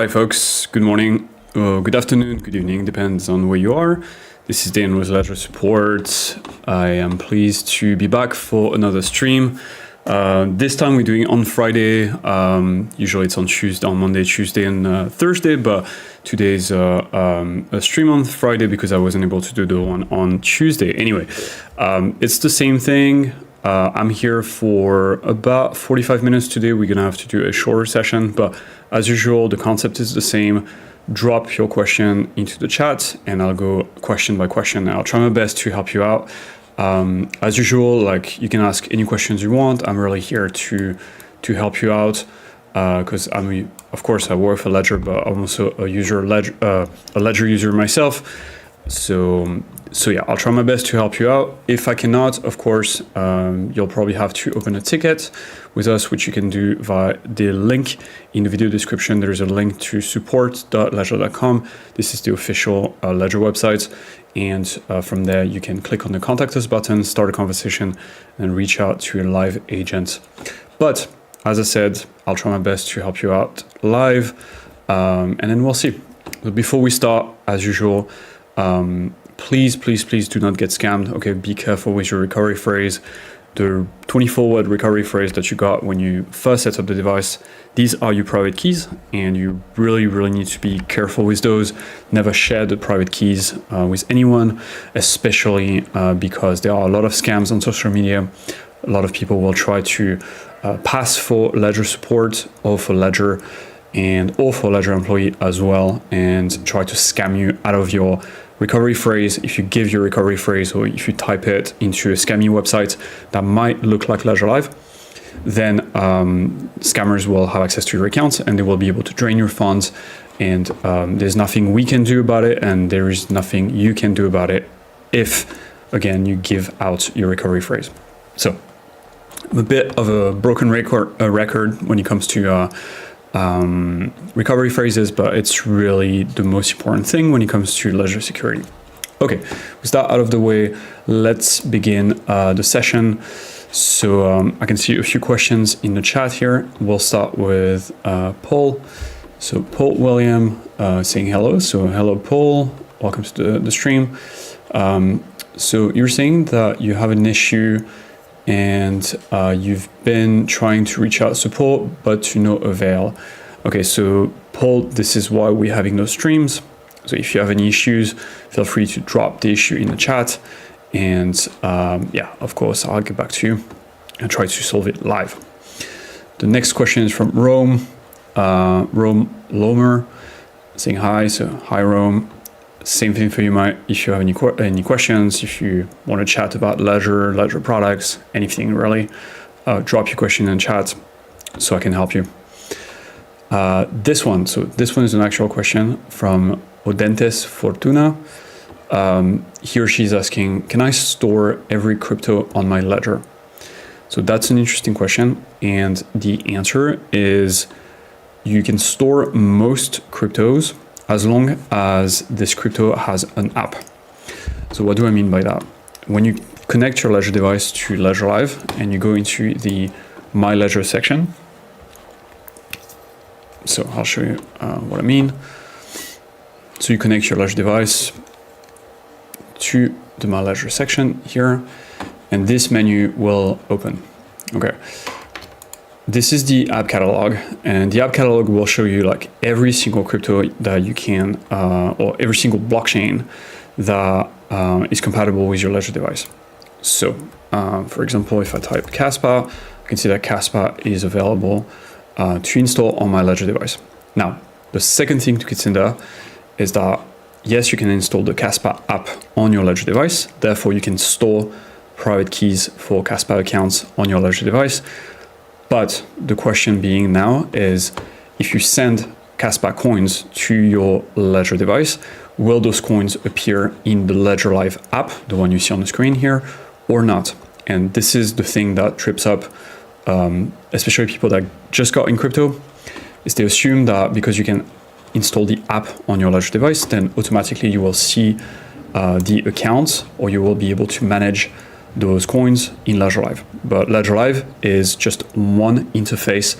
Hi folks, good morning, good afternoon, good evening, depends on where you are. This is Dan with Ledger Support. I am pleased to be back for another stream. This time we're doing on Friday. Usually it's on Tuesday, on Monday, Tuesday, and Thursday, but today's a stream on Friday because I wasn't able to do the one on Tuesday. Anyway, it's the same thing. I'm here for about 45 minutes today. We're gonna have to do a shorter session, but as usual, the concept is the same. Drop your question into the chat and I'll go question by question. I'll try my best to help you out. As usual, like you can ask any questions you want. I'm really here to help you out because of course I work for Ledger, but I'm also a Ledger user myself. So yeah, I'll try my best to help you out. If I cannot, of course, you'll probably have to open a ticket with us, which you can do via the link in the video description. There is a link to support.ledger.com. This is the official Ledger website. And from there, you can click on the contact us button, start a conversation, and reach out to a live agent. But as I said, I'll try my best to help you out live, and then we'll see. But before we start, as usual, please do not get scammed. Okay, be careful with your recovery phrase. The 24-word recovery phrase that you got when you first set up the device, these are your private keys, and you really need to be careful with those. Never share the private keys with anyone, especially because there are a lot of scams on social media. A lot of people will try to pass for Ledger support or for Ledger or for Ledger employee as well, and try to scam you out of your recovery phrase. If you give your recovery phrase or if you type it into a scammy website that might look like Ledger Live, then scammers will have access to your account and they will be able to drain your funds. And there's nothing we can do about it, and there is nothing you can do about it if, again, you give out your recovery phrase. So a bit of a broken record when it comes to recovery phrases, but it's really the most important thing when it comes to Ledger security. Okay, with that out of the way, let's begin the session. So I can see a few questions in the chat here. We'll start with Paul. So Paul William saying hello. So hello, Paul. Welcome to the stream. So you're saying that you have an issue and you've been trying to reach out support, but to no avail. Okay, so Paul, this is why we're having those streams. So if you have any issues, feel free to drop the issue in the chat. And yeah, of course, I'll get back to you and try to solve it live. The next question is from Rome. Rome Lomer saying hi. So hi, Rome. Same thing for you, Mike. If you have any questions, if you want to chat about Ledger products, anything really, drop your question in chat so I can help you. This one is an actual question from Odentes Fortuna. He or she's asking, can I store every crypto on my Ledger? So that's an interesting question. And the answer is you can store most cryptos as long as this crypto has an app. So what do I mean by that? When you connect your Ledger device to Ledger Live and you go into the My Ledger section, so I'll show you what I mean. So you connect your Ledger device to the My Ledger section here, and this menu will open. Okay. This is the app catalog, and the app catalog will show you like every single crypto that you can, or every single blockchain that is compatible with your Ledger device. So, for example, if I type Caspa, I can see that Caspa is available to install on my Ledger device. Now, the second thing to consider is that, yes, you can install the Caspa app on your Ledger device. Therefore, you can store private keys for Caspa accounts on your Ledger device. But the question being now is, if you send Caspa coins to your Ledger device, will those coins appear in the Ledger Live app, the one you see on the screen here, or not? And this is the thing that trips up, especially people that just got in crypto, is they assume that because you can install the app on your Ledger device, then automatically you will see the accounts, or you will be able to manage those coins in Ledger Live. But Ledger Live is just one interface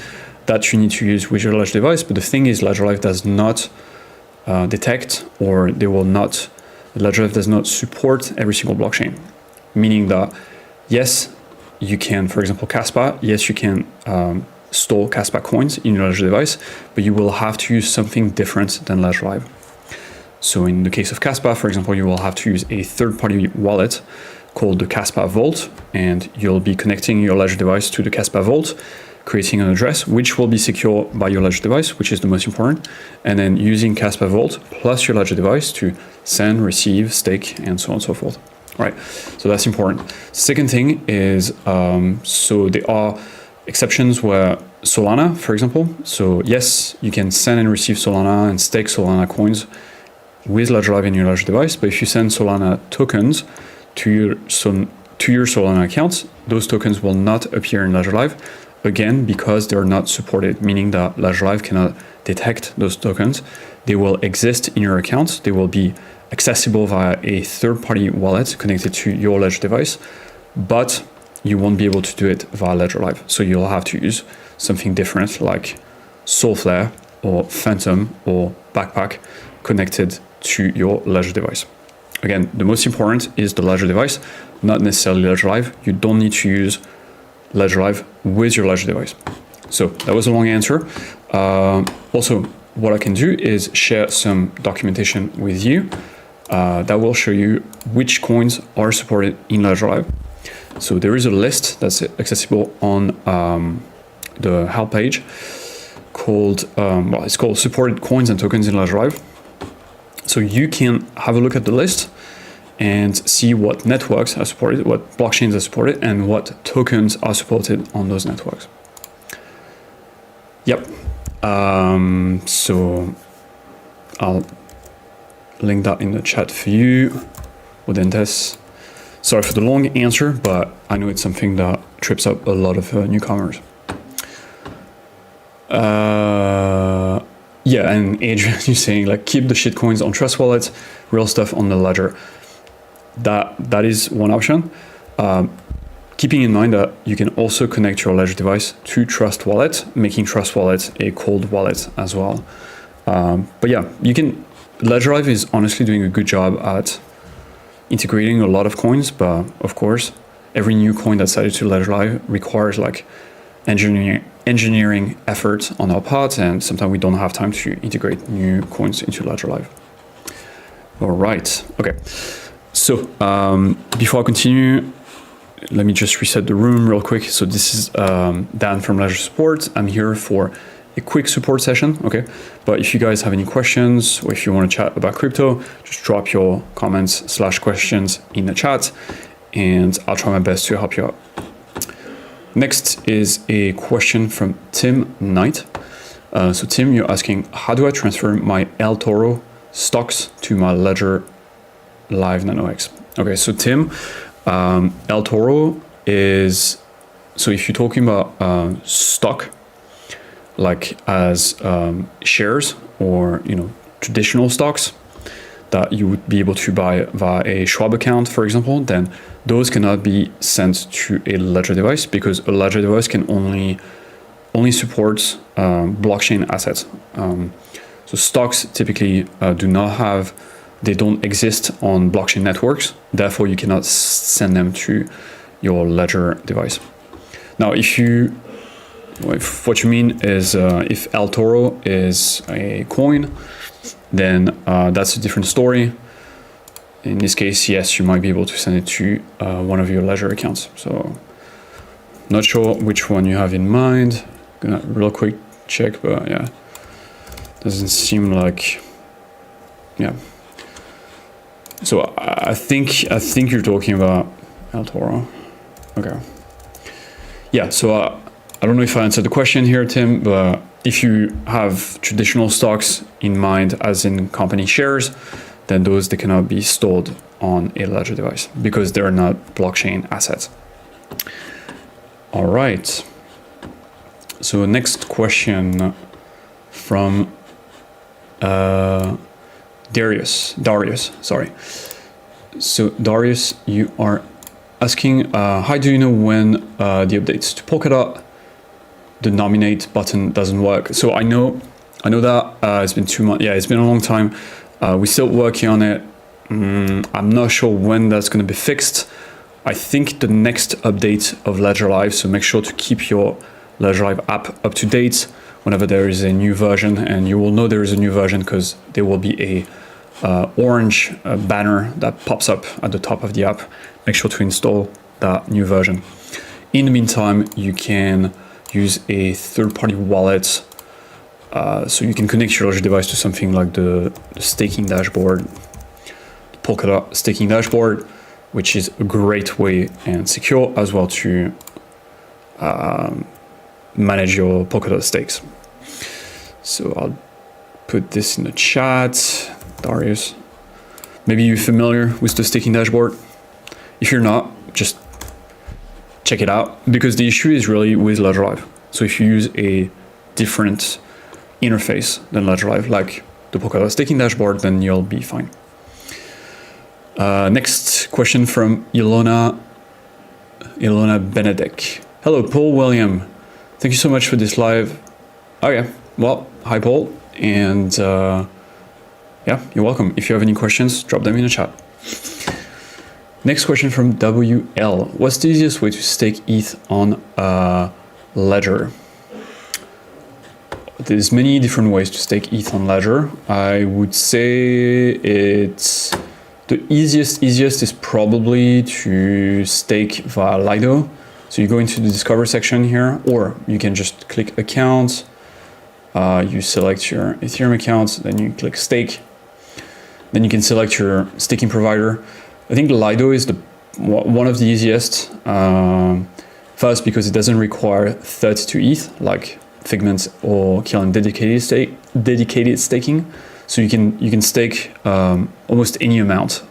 that you need to use with your ledger device. But the thing is, Ledger Live does not detect, or Ledger Live does not support every single blockchain. Meaning that, yes, you can, for example, Caspa, yes, you can store Caspa coins in your Ledger device, but you will have to use something different than Ledger Live. So in the case of Caspa, for example, you will have to use a third-party wallet called the Caspa Vault, and you'll be connecting your Ledger device to the Caspa Vault, creating an address which will be secure by your Ledger device, which is the most important, and then using Caspa Vault plus your Ledger device to send, receive, stake, and so on and so forth. All right, so that's important. Second thing is, so there are exceptions where Solana, for example, so yes, you can send and receive Solana and stake Solana coins with Ledger Live in your Ledger device, but if you send Solana tokens to your Solana account, those tokens will not appear in Ledger Live, again, because they're not supported, meaning that Ledger Live cannot detect those tokens. They will exist in your account, they will be accessible via a third-party wallet connected to your Ledger device, but you won't be able to do it via Ledger Live. So you'll have to use something different like Soulflare or Phantom or Backpack connected to your Ledger device. Again, the most important is the Ledger device, not necessarily Ledger Live. You don't need to use Ledger Live with your Ledger device. So that was a long answer. Also, what I can do is share some documentation with you that will show you which coins are supported in Ledger Live. So there is a list that's accessible on the help page called, it's called Supported Coins and Tokens in Ledger Live. So you can have a look at the list and see what networks are supported, what blockchains are supported, and what tokens are supported on those networks. Yep. So I'll link that in the chat for you. Udentes. Sorry for the long answer, but I know it's something that trips up a lot of newcomers. Yeah, and Adrian, you're saying like keep the shitcoins on Trust Wallet, real stuff on the Ledger. That is one option. Keeping in mind that you can also connect your Ledger device to Trust Wallet, making Trust Wallet a cold wallet as well. But yeah, Ledger Live is honestly doing a good job at integrating a lot of coins, but of course, every new coin that's added to Ledger Live requires like engineering effort on our part, and sometimes we don't have time to integrate new coins into Ledger Live. All right, okay. So before I continue, let me just reset the room real quick. So this is Dan from Ledger Support. I'm here for a quick support session, okay? But if you guys have any questions, or if you want to chat about crypto, just drop your comments/questions in the chat, and I'll try my best to help you out. Next is a question from Tim Knight. So Tim, you're asking, how do I transfer my El Toro stocks to my Ledger Live NanoX? Okay, so Tim, El Toro is, so if you're talking about stock, like as shares or traditional stocks that you would be able to buy via a Schwab account, for example, then those cannot be sent to a Ledger device because a Ledger device can only support blockchain assets. So stocks typically they don't exist on blockchain networks. Therefore, you cannot send them to your Ledger device. Now, if what you mean is if El Toro is a coin, then that's a different story. In this case, yes, you might be able to send it to one of your Ledger accounts. So not sure which one you have in mind. Gonna real quick check, but yeah, doesn't seem like, yeah. So I think you're talking about El Toro. Okay. Yeah, so I don't know if I answered the question here, Tim, but if you have traditional stocks in mind, as in company shares, then they cannot be stored on a Ledger device because they're not blockchain assets. All right. So next question from Darius, sorry. So Darius, you are asking, how do you know when the updates to Polkadot, the nominate button doesn't work. So I know that it's been 2 months. Yeah, it's been a long time. We're still working on it. I'm not sure when that's going to be fixed. I think the next update of Ledger Live, so make sure to keep your Ledger Live app up to date whenever there is a new version, and you will know there is a new version because there will be a orange banner that pops up at the top of the app. Make sure to install that new version. In the meantime, you can use a third-party wallet, so you can connect your Ledger device to something like the staking dashboard, the Polkadot staking dashboard, which is a great way and secure as well to manage your Polkadot stakes. So I'll put this in the chat. Darius, maybe you're familiar with the staking dashboard. If you're not, just check it out, because the issue is really with Ledger Live. So if you use a different interface than Ledger Live, like the Polkadot staking dashboard, then you'll be fine. Next question from Ilona Benedek. Hello, Paul William. Thank you so much for this live. Okay, well, hi Paul, and yeah, you're welcome. If you have any questions, drop them in the chat. Next question from WL. What's the easiest way to stake ETH on Ledger? There's many different ways to stake ETH on Ledger. I would say it's the easiest is probably to stake via Lido. So you go into the Discover section here, or you can just click Account. You select your Ethereum account, then you click Stake. Then you can select your staking provider. I think Lido is one of the easiest. First, because it doesn't require 32 ETH like Figment or Kiln dedicated staking. So you can stake almost any amount,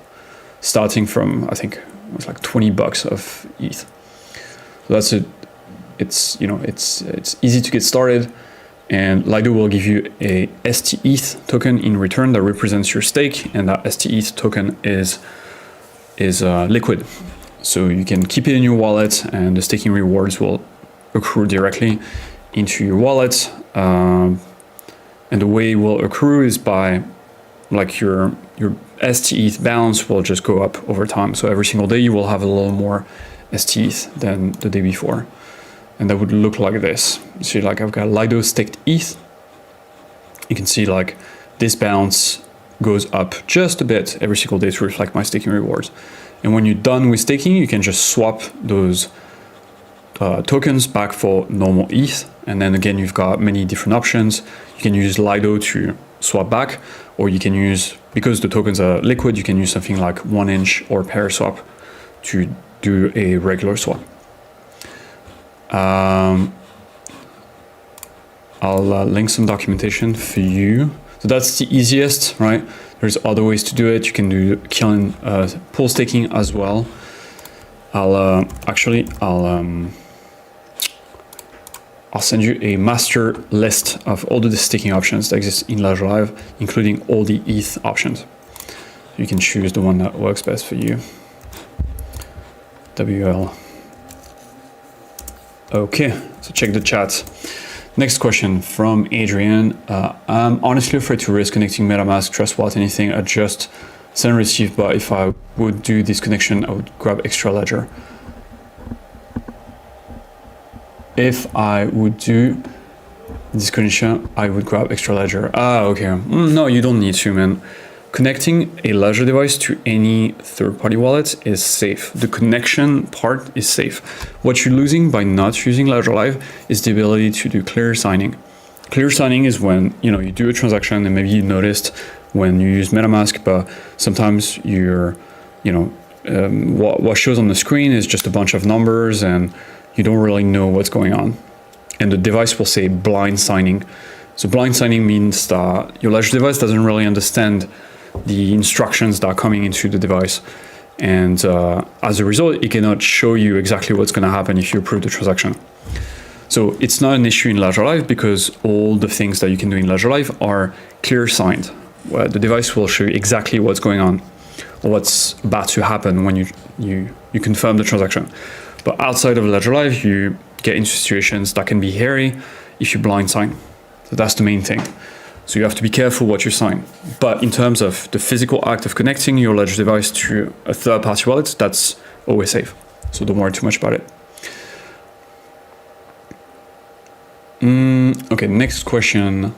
starting from, I think it was like $20 of ETH. So that's it. It's easy to get started, and Lido will give you a STETH token in return that represents your stake, and that STETH token is liquid. So you can keep it in your wallet, and the staking rewards will accrue directly into your wallet. And the way it will accrue is by, like, your STETH balance will just go up over time. So every single day you will have a little more STETH than the day before. And that would look like this. See, like, I've got Lido staked ETH. You can see like this balance goes up just a bit every single day to reflect my staking rewards. And when you're done with staking, you can just swap those tokens back for normal ETH. And then again, you've got many different options. You can use Lido to swap back, or you can use, because the tokens are liquid, you can use something like 1inch or pair swap to do a regular swap. I'll link some documentation for you. So that's the easiest, right? There's other ways to do it. You can do Kiln pool staking as well. I'll send you a master list of all the staking options that exist in Ledger Live, including all the ETH options. You can choose the one that works best for you. WL. Okay, so check the chat. Next question from Adrian. I'm honestly afraid to risk connecting MetaMask, Trust Wallet, anything. I just send and receive, but if I would do this connection, I would grab extra ledger. If I would do this connection, I would grab extra ledger. Okay. No, you don't need to, man. Connecting a Ledger device to any third-party wallet is safe. The connection part is safe. What you're losing by not using Ledger Live is the ability to do clear signing. Clear signing is when you do a transaction, and maybe you noticed when you use MetaMask, but sometimes what shows on the screen is just a bunch of numbers, and you don't really know what's going on. And the device will say blind signing. So blind signing means that your Ledger device doesn't really understand the instructions that are coming into the device. And as a result, it cannot show you exactly what's going to happen if you approve the transaction. So it's not an issue in Ledger Live because all the things that you can do in Ledger Live are clear signed, where the device will show you exactly what's going on or what's about to happen when you confirm the transaction. But outside of Ledger Live, you get into situations that can be hairy if you blind sign. So that's the main thing. So you have to be careful what you sign. But in terms of the physical act of connecting your Ledger device to a third-party wallet, that's always safe. So don't worry too much about it. Okay, next question.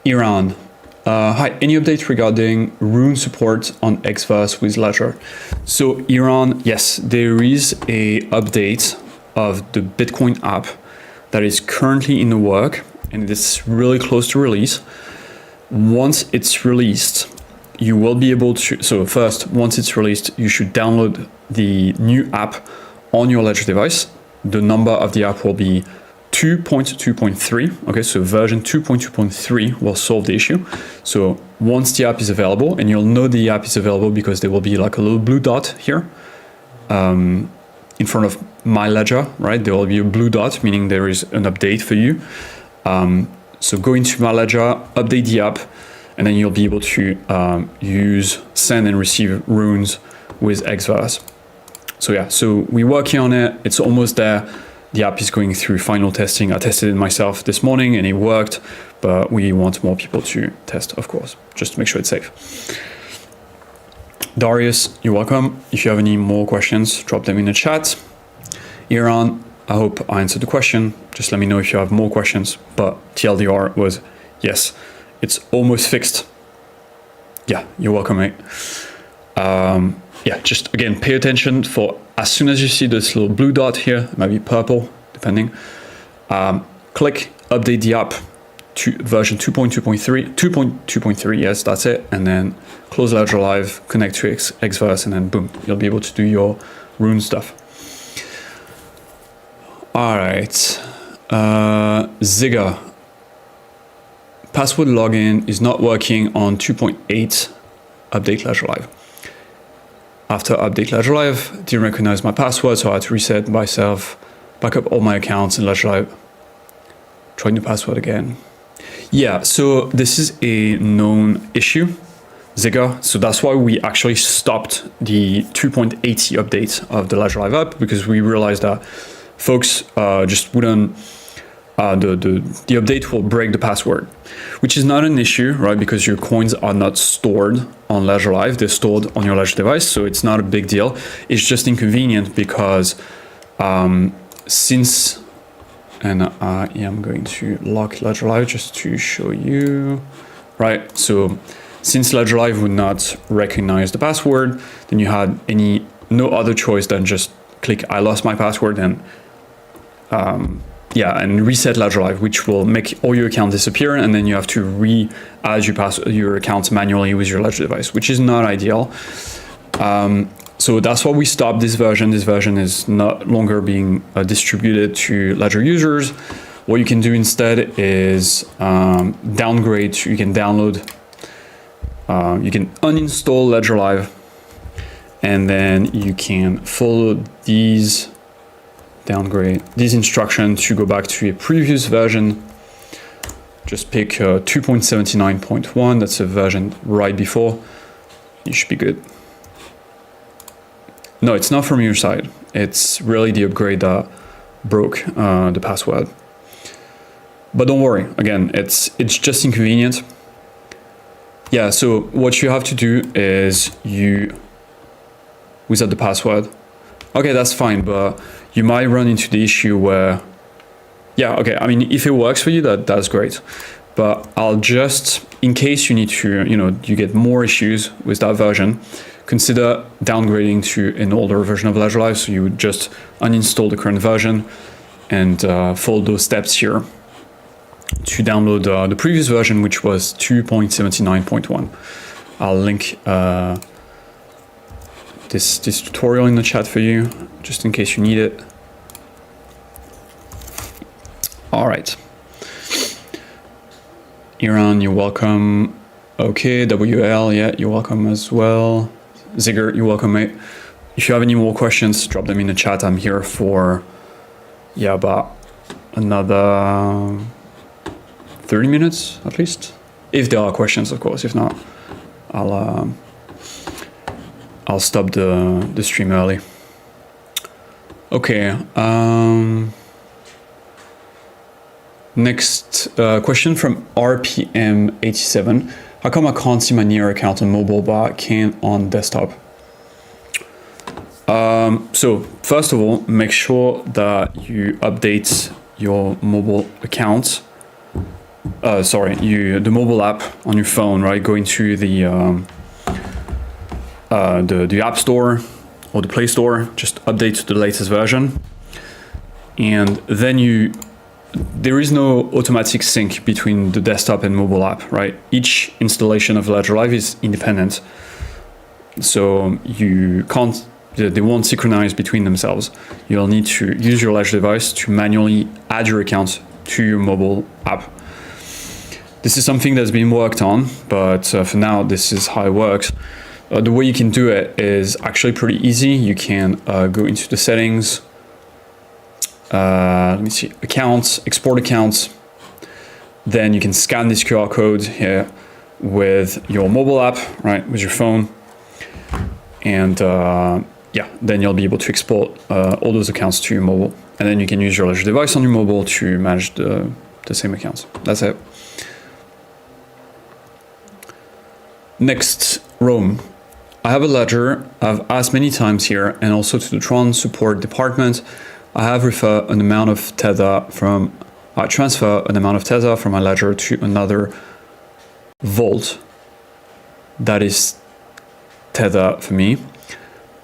Iran. Hi, any update regarding Rune support on Xverse with Ledger? So Iran, yes, there is a update of the Bitcoin app that is currently in the work, and it is really close to release. Once it's released, you will be able to, so first, once it's released, you should download the new app on your Ledger device. The number of the app will be 2.2.3. Okay, so version 2.2.3 will solve the issue. So once the app is available, and you'll know the app is available because there will be like a little blue dot here in front of my Ledger, right? There will be a blue dot, meaning there is an update for you. So go into my Ledger, update the app, and then you'll be able to use, send and receive runes with Xverse. So yeah, so we're working on it. It's almost there. The app is going through final testing. I tested it myself this morning and it worked, but we want more people to test, of course, just to make sure it's safe. Darius, you're welcome. If you have any more questions, drop them in the chat. Iran, I hope I answered the question. Just let me know if you have more questions, but TLDR was, yes, it's almost fixed. Yeah, you're welcome, mate. Yeah, just again, pay attention for as soon as you see this little blue dot here, it might be purple, depending. Click update the app to version 2.2.3, 2.2.3, yes, that's it. And then close Ledger Live, connect to Xverse, and then boom, you'll be able to do your rune stuff. All right, Zigga. Password login is not working on 2.8 update Ledger Live. After update Ledger Live, didn't recognize my password, so I had to reset myself, back up all my accounts in Ledger Live, try new password again. Yeah, so this is a known issue, Zigga. So that's why we actually stopped the 2.80 update of the Ledger Live app, because we realized that folks just wouldn't, the update will break the password, which is not an issue, right? Because your coins are not stored on Ledger Live, they're stored on your Ledger device, so it's not a big deal. It's just inconvenient because since, and I am going to lock Ledger Live just to show you, right? So since Ledger Live would not recognize the password, then you had no other choice than just click I lost my password and yeah, and reset Ledger Live, which will make all your accounts disappear, and then you have to re-add your accounts manually with your Ledger device, which is not ideal. So that's why we stopped this version. This version is not longer being distributed to Ledger users. What you can do instead is downgrade. You can download, you can uninstall Ledger Live, and then you can follow these instructions to go back to a previous version. Just pick 2.79.1, that's a version right before. You should be good. No, it's not from your side. It's really the upgrade that broke the password. But don't worry, again, it's just inconvenient. Yeah, so what you have to do is you reset the password. Okay, that's fine, but you might run into the issue where, yeah, okay, I mean, if it works for you, that's great. But I'll just, in case you need to, you get more issues with that version, consider downgrading to an older version of Ledger Live. So you would just uninstall the current version and follow those steps here to download the previous version, which was 2.79.1. I'll link this tutorial in the chat for you, just in case you need it. All right. Iran, you're welcome. Okay, WL, yeah, you're welcome as well. Zigger, you're welcome, mate. If you have any more questions, drop them in the chat. I'm here for, yeah, about another 30 minutes at least. If there are questions, of course. If not, I'll stop the stream early. Okay. Next question from RPM87. How come I can't see my Near account on mobile but I can on desktop? So first of all, make sure that you update your mobile account. The mobile app on your phone, right? Go into the App Store or the Play Store, just update to the latest version. And then there is no automatic sync between the desktop and mobile app, right? Each installation of Ledger Live is independent. So they won't synchronize between themselves. You'll need to use your Ledger device to manually add your account to your mobile app. This is something that's been worked on, but for now, this is how it works. The way you can do it is actually pretty easy. You can go into the settings, let me see, accounts, export accounts. Then you can scan this QR code here with your mobile app, right, with your phone. And then you'll be able to export all those accounts to your mobile. And then you can use your Ledger device on your mobile to manage the same accounts. That's it. Next, Rome. I have a Ledger. I've asked many times here and also to the Tron support department. I have transfer an amount of Tether from my Ledger to another vault that is Tether for me,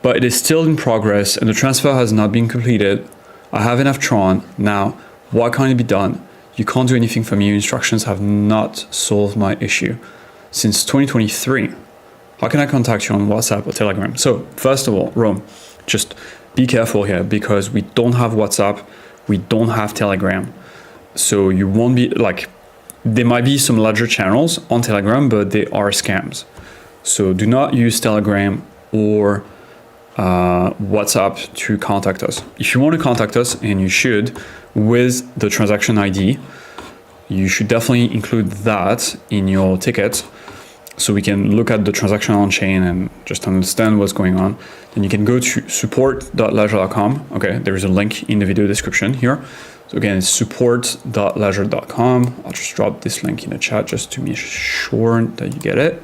but it is still in progress and the transfer has not been completed. I have enough Tron. Now, what can be done? You can't do anything for me. Your instructions have not solved my issue since 2023. How can I contact you on WhatsApp or Telegram? So first of all, Rome, just be careful here because we don't have WhatsApp, we don't have Telegram. So you won't be there might be some Ledger channels on Telegram, but they are scams. So do not use Telegram or WhatsApp to contact us. If you want to contact us, and you should, with the transaction ID, you should definitely include that in your ticket so we can look at the transaction on chain and just understand what's going on. Then you can go to support.ledger.com. Okay, there is a link in the video description here. So again, it's support.ledger.com. I'll just drop this link in the chat just to make sure that you get it.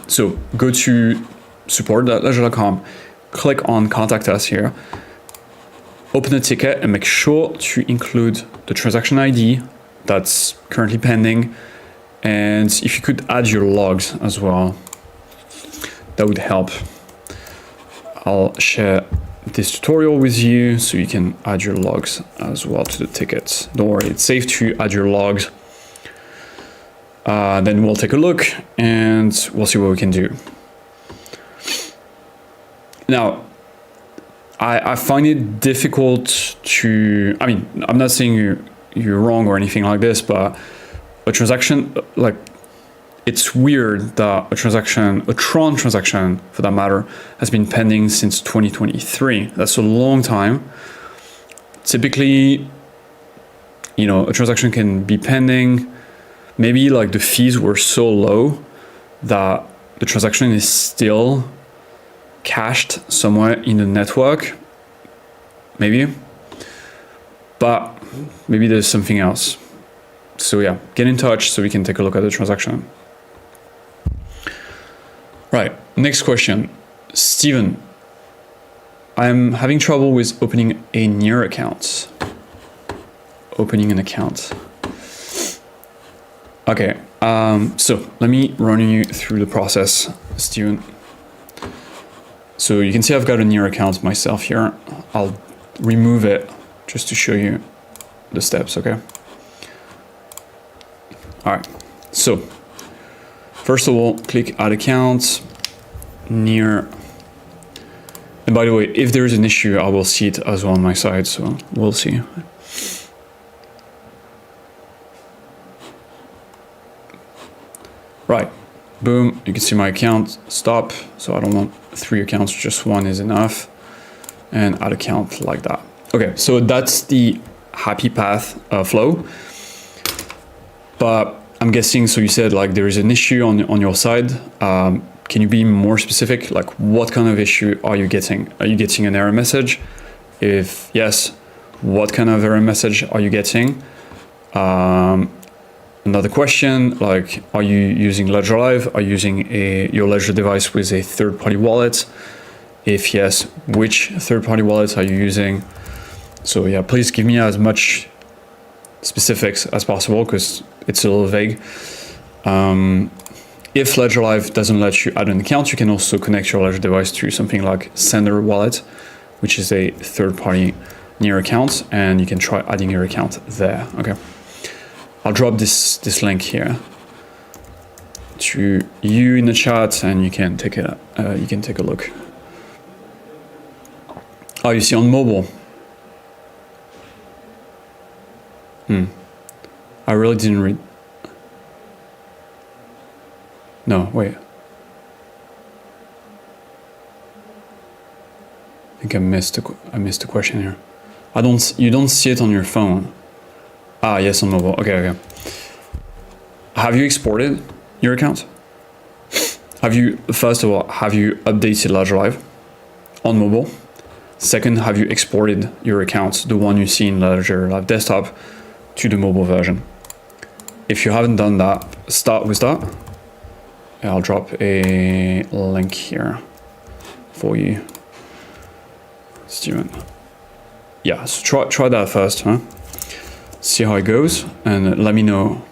So go to support.ledger.com, click on contact us here, open the ticket and make sure to include the transaction ID that's currently pending. And if you could add your logs as well, that would help. I'll share this tutorial with you so you can add your logs as well to the tickets. Don't worry, it's safe to add your logs. Then we'll take a look and we'll see what we can do. Now, I find it difficult to, I'm not saying you're wrong or anything like this, but a transaction, it's weird that a Tron transaction for that matter, has been pending since 2023. That's a long time. Typically, a transaction can be pending. Maybe the fees were so low that the transaction is still cached somewhere in the network, maybe, but maybe there's something else. So yeah, get in touch so we can take a look at the transaction. Right, next question. Steven, I'm having trouble with opening a Near account. Opening an account. Okay, so let me run you through the process, Steven. So you can see I've got a Near account myself here. I'll remove it just to show you the steps, okay? All right, so first of all, click Add Account, Near. And by the way, if there's an issue, I will see it as well on my side, so we'll see. Right, boom, you can see my account, stop. So I don't want 3 accounts, just 1 is enough. And add account like that. Okay, so that's the happy path flow. But I'm guessing, so you said there is an issue on your side. Can you be more specific? What kind of issue are you getting? Are you getting an error message? If yes, What kind of error message are you getting? Another question, like, are you using Ledger Live? Are you using your Ledger device with a third-party wallet? If yes, which third-party wallets are you using? So yeah, please give me as much specifics as possible because it's a little vague. If Ledger Live doesn't let you add an account, you can also connect your Ledger device to something like Sender Wallet, which is a third-party near account, and you can try adding your account there. Okay. I'll drop this link here to you in the chat, and you can take a look. Oh, you see on mobile. I really didn't read. No, wait. I think I missed a question here. You don't see it on your phone. Ah, yes, on mobile. Okay. Have you exported your account? First of all, have you updated Ledger Live on mobile? Second, have you exported your account, the one you see in Ledger Live Desktop, to the mobile version? If you haven't done that, start with that. I'll drop a link here for you, Steven. Yeah, so try that first, huh? See how it goes, and let me know.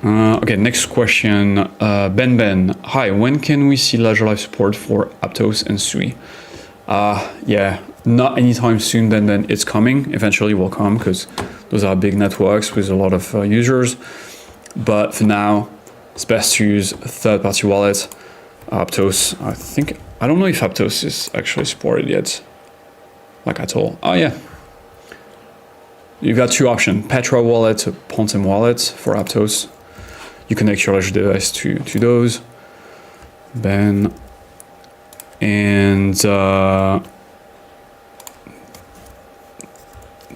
Okay, next question. Ben, hi. When can we see Ledger Live support for Aptos and Sui? Yeah, not anytime soon. Ben, it's coming. Eventually, will come because those are big networks with a lot of users. But for now, it's best to use a third-party wallet. Aptos. I don't know if Aptos is actually supported yet. Like at all. Oh yeah. You've got two options: Petra wallet, or Pontem wallet for Aptos. You connect your Ledger device to those. Ben. And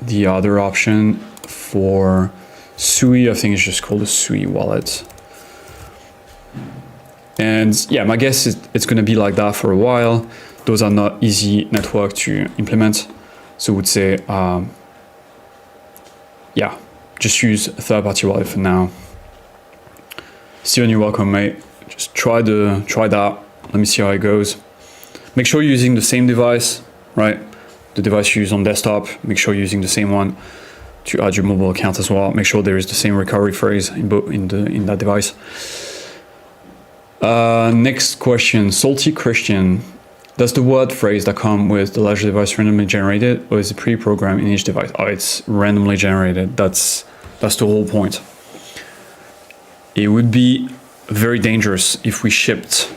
the other option for Sui, I think it's just called a Sui wallet. And yeah, my guess is it's going to be like that for a while. Those are not easy network to implement. So I would say, yeah, just use a third-party wallet for now. Steven, you're welcome, mate. Just try that. Let me see how it goes. Make sure you're using the same device, right? The device you use on desktop, make sure you're using the same one to add your mobile account as well. Make sure there is the same recovery phrase in that device. Next question, Salty Christian. Does the word phrase that come with the Ledger device randomly generated, or is it pre-programmed in each device? Oh, it's randomly generated. That's the whole point. It would be very dangerous if we shipped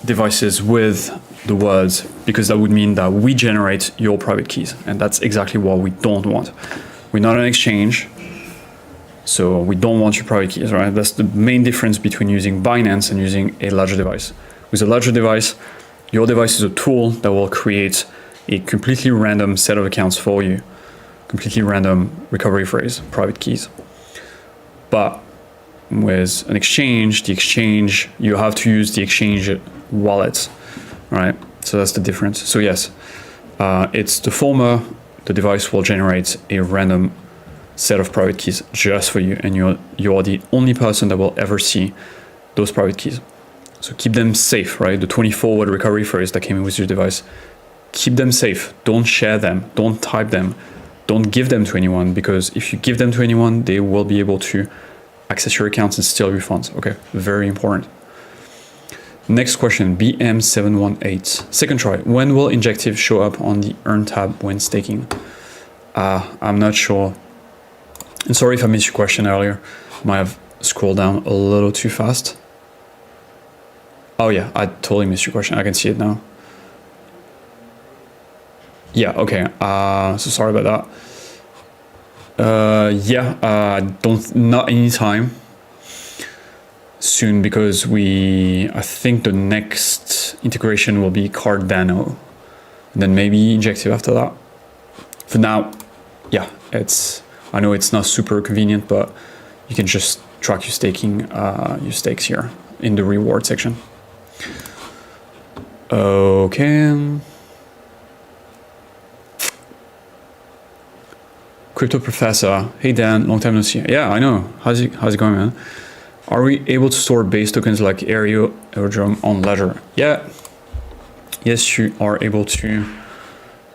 devices with the words, because that would mean that we generate your private keys, and that's exactly what we don't want. We're not an exchange, so we don't want your private keys, right? That's the main difference between using Binance and using a Ledger device. With a Ledger device, your device is a tool that will create a completely random set of accounts for you, completely random recovery phrase, private keys. But with an exchange, you have to use the exchange wallet, right? So that's the difference. So yes, it's the former. The device will generate a random set of private keys just for you, and you're the only person that will ever see those private keys. So keep them safe, right? The 24-word recovery phrase that came in with your device, keep them safe. Don't share them. Don't type them. Don't give them to anyone, because if you give them to anyone, they will be able to access your accounts and steal your funds. Okay, very important. Next question, BM718. Second try. When will Injective show up on the Earn tab when staking? I'm not sure. And sorry if I missed your question earlier. Might have scrolled down a little too fast. Oh yeah, I totally missed your question. I can see it now. Yeah, okay. So sorry about that. Not anytime soon, because I think the next integration will be Cardano, and then maybe Injective after that. For now, yeah, I know it's not super convenient, but you can just track your stakes here in the reward section. Okay. Crypto Professor. Hey Dan, long time no see. Yeah, I know. How's it going, man? Are we able to store base tokens like Aerodrome on Ledger? Yeah. Yes, you are able to.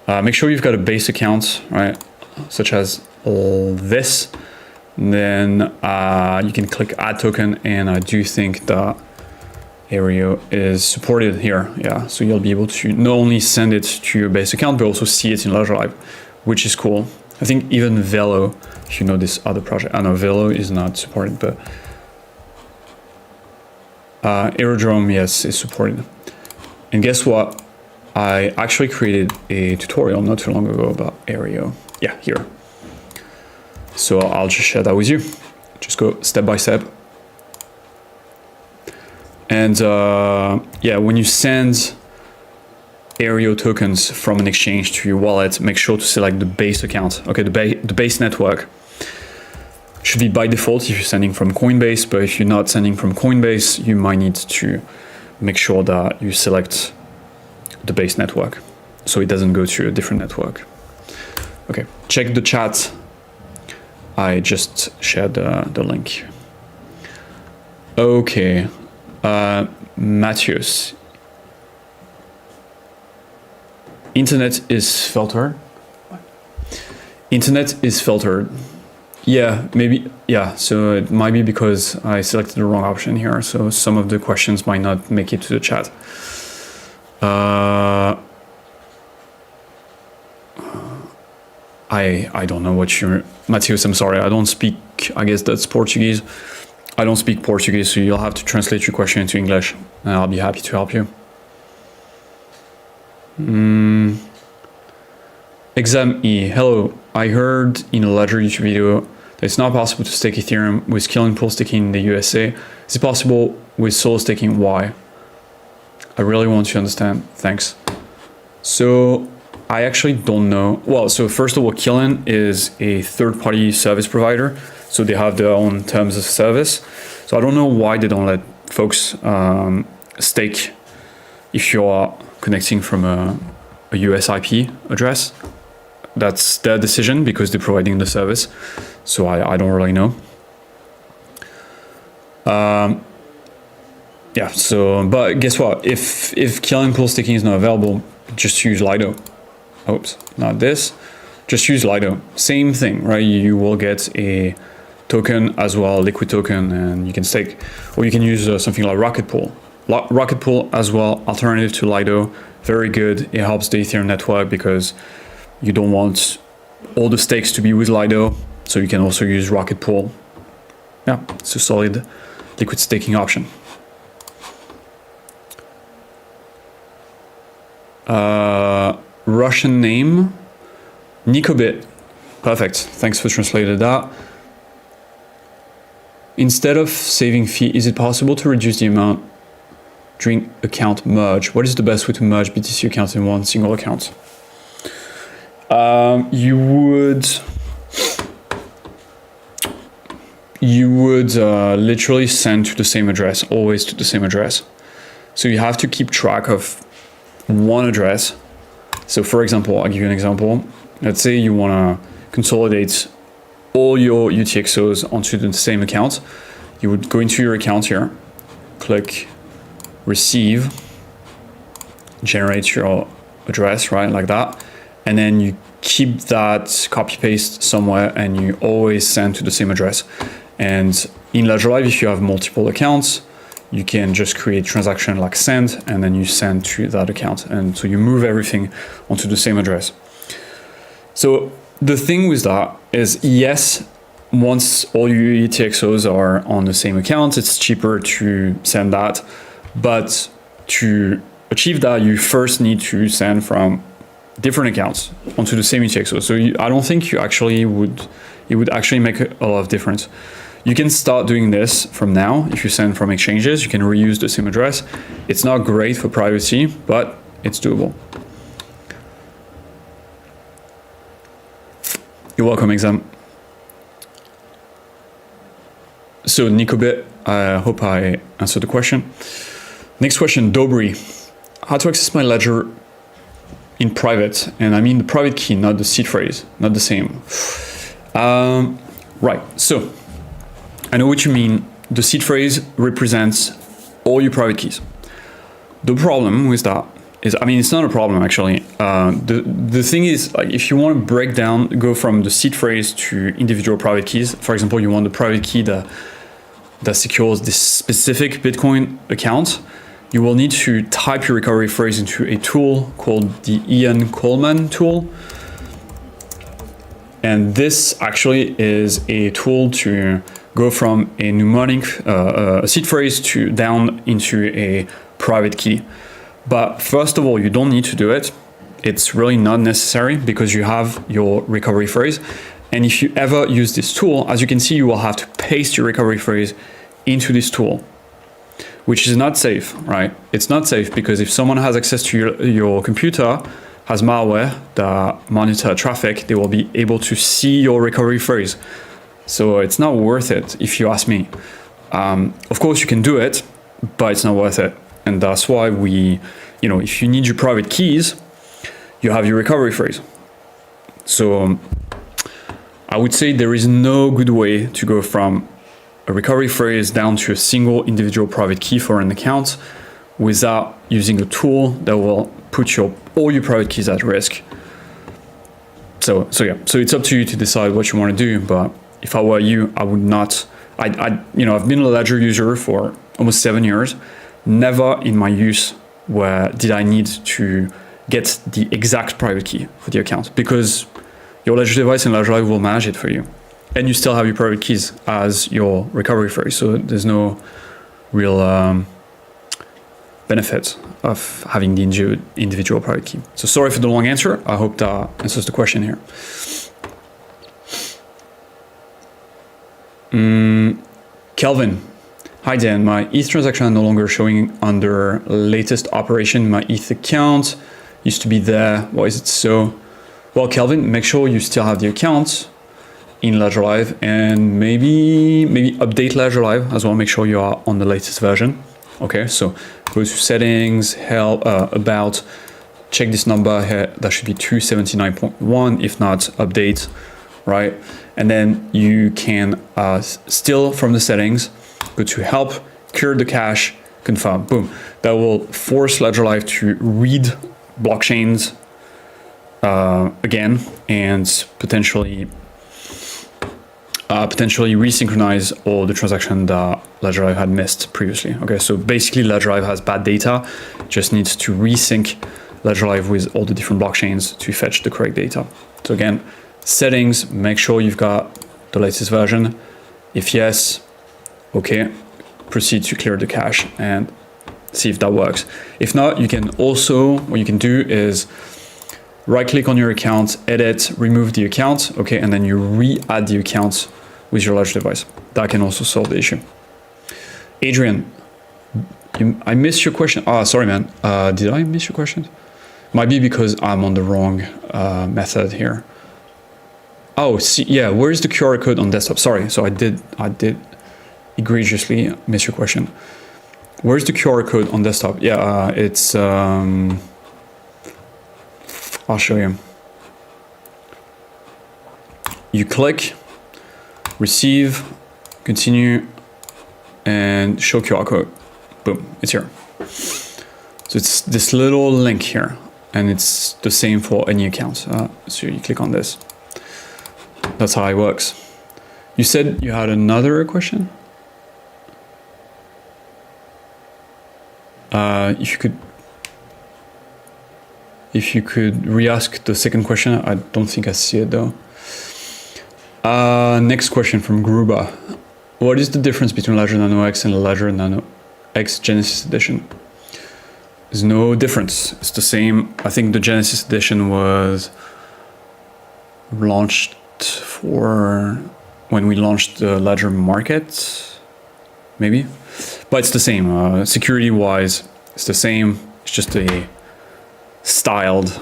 Make sure you've got a base account, right? Such as this. Then you can click add token, and I do think that Aereo is supported here. Yeah, so you'll be able to not only send it to your base account, but also see it in Ledger Live, which is cool. I think even Velo, if you know this other project, I know Velo is not supported, but Aerodrome, yes, is supported. And guess what? I actually created a tutorial not too long ago about Aereo. Yeah, here. So I'll just share that with you. Just go step by step. And yeah, when you send Aereo tokens from an exchange to your wallet, make sure to select the base account. Okay, the base network should be by default if you're sending from Coinbase, but if you're not sending from Coinbase, you might need to make sure that you select the base network so it doesn't go to a different network. Okay, check the chat. I just shared the link. Okay, Matthias. Internet is filtered. Internet is filtered. Yeah, maybe. Yeah, so it might be because I selected the wrong option here. So some of the questions might not make it to the chat. I don't know what you're, Matheus, I'm sorry, I don't speak, I guess that's Portuguese. I don't speak Portuguese, so you'll have to translate your question into English, and I'll be happy to help you. Exam E, hello, I heard in a Ledger YouTube video that it's not possible to stake Ethereum with killing pool staking in the USA. Is it possible with solo staking? Why? I really want to understand, thanks. So, I actually don't know. Well, so first of all, Killen is a third-party service provider, so they have their own terms of service. So I don't know why they don't let folks stake if you're connecting from a US IP address. That's their decision because they're providing the service. So I don't really know. Yeah, so, but guess what? If Killen pool staking is not available, just use Lido. Oops, not this. Just use Lido. Same thing, right? You will get a token as well, liquid token, and you can stake. Or you can use something like Rocket Pool. Rocket Pool as well, alternative to Lido. Very good. It helps the Ethereum network because you don't want all the stakes to be with Lido. So you can also use Rocket Pool. Yeah, it's a solid liquid staking option. Russian name, Nikobit. Perfect. Thanks for translating that. Instead of saving fee, is it possible to reduce the amount during account merge? What is the best way to merge BTC accounts in one single account? You would literally send to the same address, always to the same address. So you have to keep track of one address. So for example, I'll give you an example. Let's say you want to consolidate all your UTXOs onto the same account. You would go into your account here, click receive, generate your address, right, like that. And then you keep that copy paste somewhere and you always send to the same address. And in Ledger Live, if you have multiple accounts, you can just create transaction like send, and then you send to that account. And so you move everything onto the same address. So the thing with that is, yes, once all your UTXOs are on the same account, it's cheaper to send that. But to achieve that, you first need to send from different accounts onto the same UTXO. So I don't think it would actually make a lot of difference. You can start doing this from now. If you send from exchanges, you can reuse the same address. It's not great for privacy, but it's doable. You're welcome, Exam. So Nikobit, I hope I answered the question. Next question, Dobry. how to access my ledger in private, and I mean the private key, not the seed phrase, not the same. Right, so I know what you mean. The seed phrase represents all your private keys. The problem with that is, I mean, it's not a problem actually. The thing is, like, if you want to break down, go from the seed phrase to individual private keys, for example, you want the private key that secures this specific Bitcoin account, you will need to type your recovery phrase into a tool called the Ian Coleman tool. And this actually is a tool to go from a mnemonic, a seed phrase down into a private key. But first of all, you don't need to do it. It's really not necessary because you have your recovery phrase. And if you ever use this tool, as you can see, you will have to paste your recovery phrase into this tool, which is not safe, right? It's not safe because if someone has access to your computer, has malware that monitor traffic, they will be able to see your recovery phrase. So it's not worth it, if you ask me. Of course, you can do it, but it's not worth it. And that's why if you need your private keys, you have your recovery phrase. So I would say there is no good way to go from a recovery phrase down to a single individual private key for an account without using a tool that will put all your private keys at risk. So it's up to you to decide what you want to do. But if I were you, I would not. I've been a Ledger user for almost 7 years. Never in my use did I need to get the exact private key for the account, because your Ledger device and Ledger Live will manage it for you, and you still have your private keys as your recovery phrase. So there's no real benefit of having the individual private key. So sorry for the long answer. I hope that answers the question here. Kelvin, hi Dan, my ETH transaction are no longer showing under latest operation. My ETH account used to be there. Why is it so? Well, Kelvin, make sure you still have the account in Ledger Live, and maybe update Ledger Live as well. Make sure you are on the latest version. Okay, so go to settings, help, about, check this number here. That should be 279.1. If not, update, right? And then you can still from the settings, go to help, clear the cache, confirm, boom. That will force Ledger Live to read blockchains again, and potentially resynchronize all the transactions that Ledger Live had missed previously. Okay, so basically Ledger Live has bad data, just needs to resync Ledger Live with all the different blockchains to fetch the correct data. So again, settings, make sure you've got the latest version. If yes, okay, proceed to clear the cache and see if that works. If not, you can also, what you can do is right click on your account, edit, remove the account, okay, and then you re-add the account with your Ledger device. That can also solve the issue. Adrian, I missed your question. Sorry, man. Did I miss your question? Might be because I'm on the wrong method here. Oh, see, yeah, where's the QR code on desktop? Sorry, so I did egregiously miss your question. Where's the QR code on desktop? Yeah, it's, I'll show you. You click, receive, continue, and show QR code. Boom, it's here. So it's this little link here, and it's the same for any account. So you click on this. That's how it works. You said you had another question? If you could re-ask the second question. I don't think I see it though. Next question from Gruba. What is the difference between Ledger Nano X and Ledger Nano X Genesis Edition? There's no difference. It's the same. I think the Genesis Edition was launched for when we launched the Ledger Market, maybe. But it's the same. Security-wise, it's the same. It's just a styled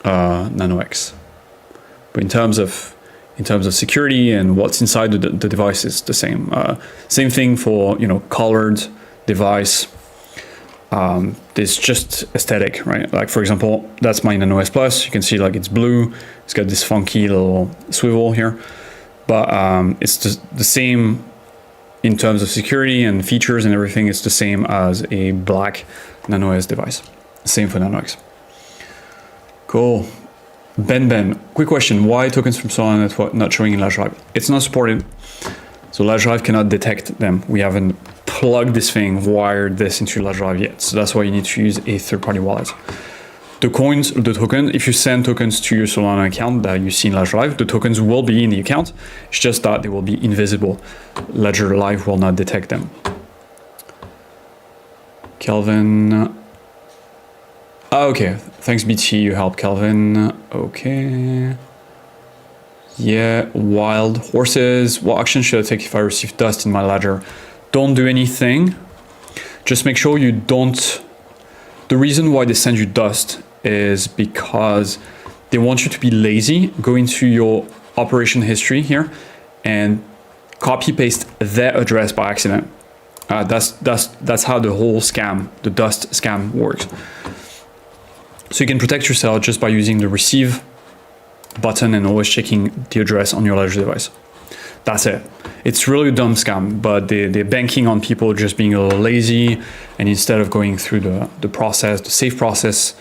Nano X. But in terms of security and what's inside the device, is the same. Same thing for colored device. it's just aesthetic, right? Like for example, that's my Nano S Plus. You can see like it's blue. It's got this funky little swivel here, but it's the same in terms of security and features and everything. It's the same as a black Nano S device. Same for Nano X. Cool. Ben, quick question. Why tokens from Solana Network not showing in Large Drive? It's not supported. So Large Drive cannot detect them. We haven't plugged this thing, wired this into Large Drive yet. So that's why you need to use a third-party wallet. The coins, the token, if you send tokens to your Solana account that you see in Ledger Live, the tokens will be in the account. It's just that they will be invisible. Ledger Live will not detect them. Kelvin. Okay, thanks BT, you helped Kelvin. Okay. Yeah, wild horses. What action should I take if I receive dust in my ledger? Don't do anything. Just make sure you don't. The reason why they send you dust is because they want you to be lazy. Go into your operation history here and copy paste their address by accident. That's how the whole scam, the dust scam, works. So you can protect yourself just by using the receive button and always checking the address on your Ledger device. That's it. It's really a dumb scam, but they're banking on people just being a little lazy, and instead of going through the process, the safe process,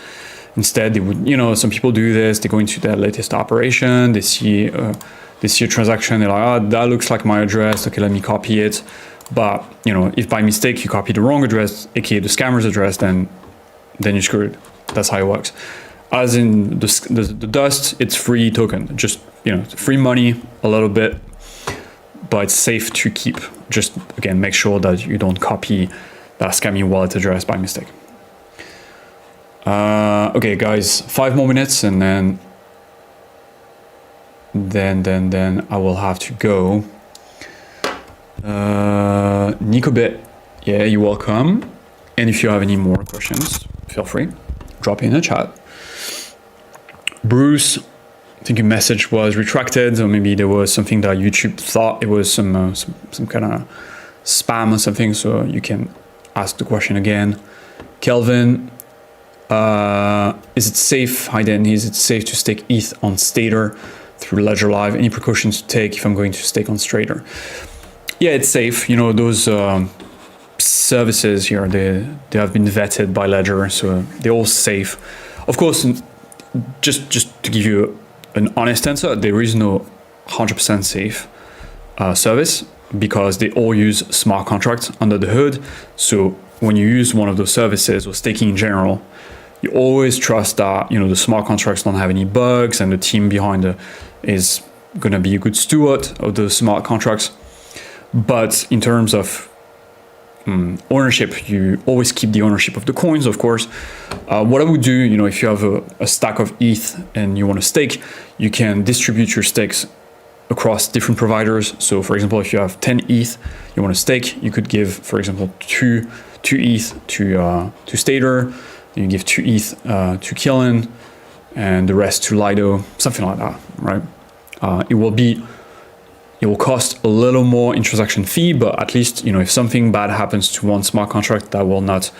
instead they would, some people do this. They go into their latest operation, they see a transaction, they're like, oh, that looks like my address. Okay, let me copy it. But if by mistake you copy the wrong address, aka the scammer's address, then you're screwed. That's how it works. As in the dust, it's free token, just free money a little bit, but it's safe to keep. Just again, make sure that you don't copy that scammy wallet address by mistake. Okay, guys, 5 more minutes, and then I will have to go. Nicobit, yeah, you're welcome. And if you have any more questions, feel free, drop it in the chat. Bruce, I think your message was retracted, or maybe there was something that YouTube thought it was some kind of spam or something, so you can ask the question again. Kelvin, is it safe? Hi Dan, is it safe to stake ETH on Stater through Ledger Live? Any precautions to take if I'm going to stake on Stater? Yeah, it's safe. Those services here, they have been vetted by Ledger, so they're all safe. Of course, just to give you an honest answer, there is no 100% safe service, because they all use smart contracts under the hood. So when you use one of those services, or staking in general, you always trust that the smart contracts don't have any bugs, and the team behind is going to be a good steward of the smart contracts. But in terms of ownership, you always keep the ownership of the coins, of course. What I would do, if you have a stack of ETH and you want to stake, you can distribute your stakes across different providers. So for example, if you have 10 ETH you want to stake, you could give, for example, 2 ETH to Stater, then you give 2 ETH to Killen, and the rest to Lido, something like that, right? It will cost a little more in transaction fee, but at least, if something bad happens to one smart contract, that will not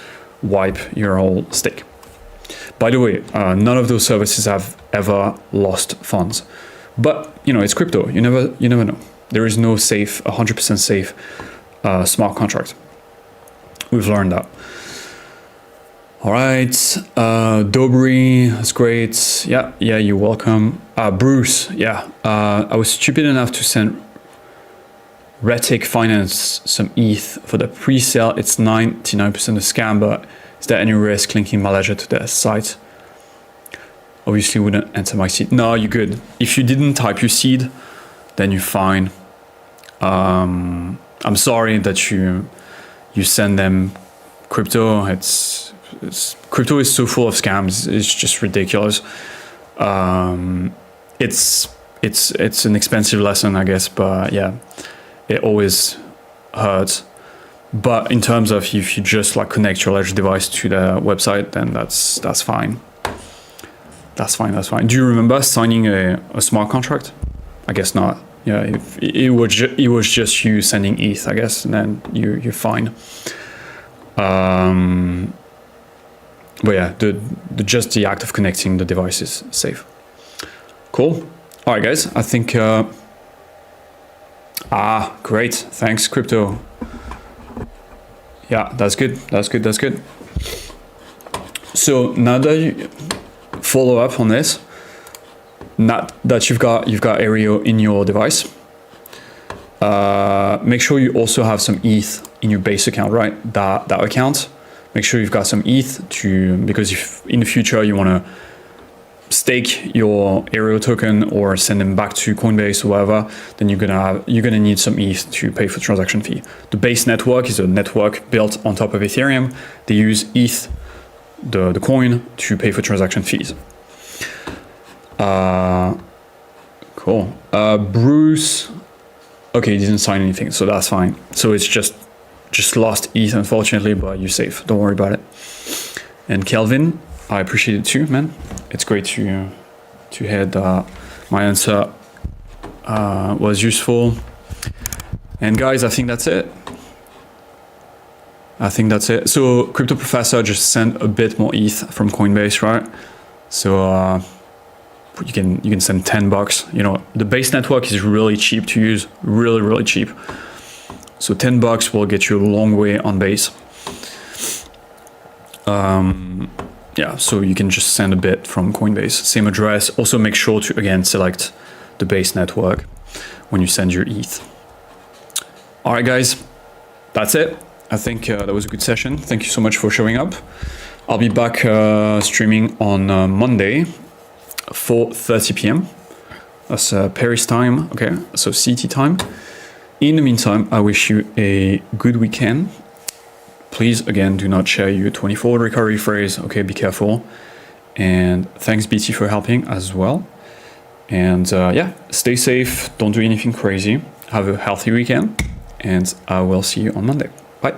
wipe your whole stake. By the way, none of those services have ever lost funds. But, it's crypto. You never know. There is no safe, 100% safe smart contract. We've learned that. All right, Dobry, that's great. Yeah, you're welcome. Bruce, yeah, I was stupid enough to send Retic Finance some ETH for the pre-sale. It's 99% a scam, but is there any risk linking my ledger to their site? Obviously wouldn't enter my seed. No, you're good. If you didn't type your seed, then you're fine. I'm sorry that you send them crypto. Crypto is so full of scams. It's just ridiculous. It's an expensive lesson, I guess, but yeah, it always hurts. But in terms of if you just connect your Ledger device to the website, then that's fine. That's fine. Do you remember signing a smart contract? I guess not. Yeah, it was just you sending ETH, I guess, and then you're fine. But yeah, just the act of connecting the device is safe. Cool. All right, guys. I think. Great. Thanks, crypto. Yeah, that's good. That's good. That's good. So now that you follow up on this, not that you've got Aereo in your device, make sure you also have some ETH in your base account, right? That account. Make sure you've got some ETH because if in the future you want to stake your Aereo token or send them back to Coinbase or whatever, then you're gonna need some ETH to pay for transaction fee. The base network is a network built on top of Ethereum. They use ETH, the coin, to pay for transaction fees. Cool. Bruce, okay, he didn't sign anything, so that's fine. So it's just lost ETH, unfortunately, but you're safe. Don't worry about it. And Kelvin, I appreciate it too, man. It's great to hear that my answer was useful. And guys, I think that's it. So Crypto Professor just sent a bit more ETH from Coinbase, right? So you can send $10. You know, the base network is really cheap to use, really cheap. So $10 will get you a long way on base. Yeah, so you can just send a bit from Coinbase, same address. Also make sure to, again, select the base network when you send your ETH. All right, guys, that's it. I think that was a good session. Thank you so much for showing up. I'll be back streaming on Monday, 4:30 p.m. That's Paris time, okay, so CT time. In the meantime, I wish you a good weekend. Please, again, do not share your 24 recovery phrase. Okay, be careful. And thanks, BT, for helping as well. And yeah, stay safe. Don't do anything crazy. Have a healthy weekend. And I will see you on Monday. Bye.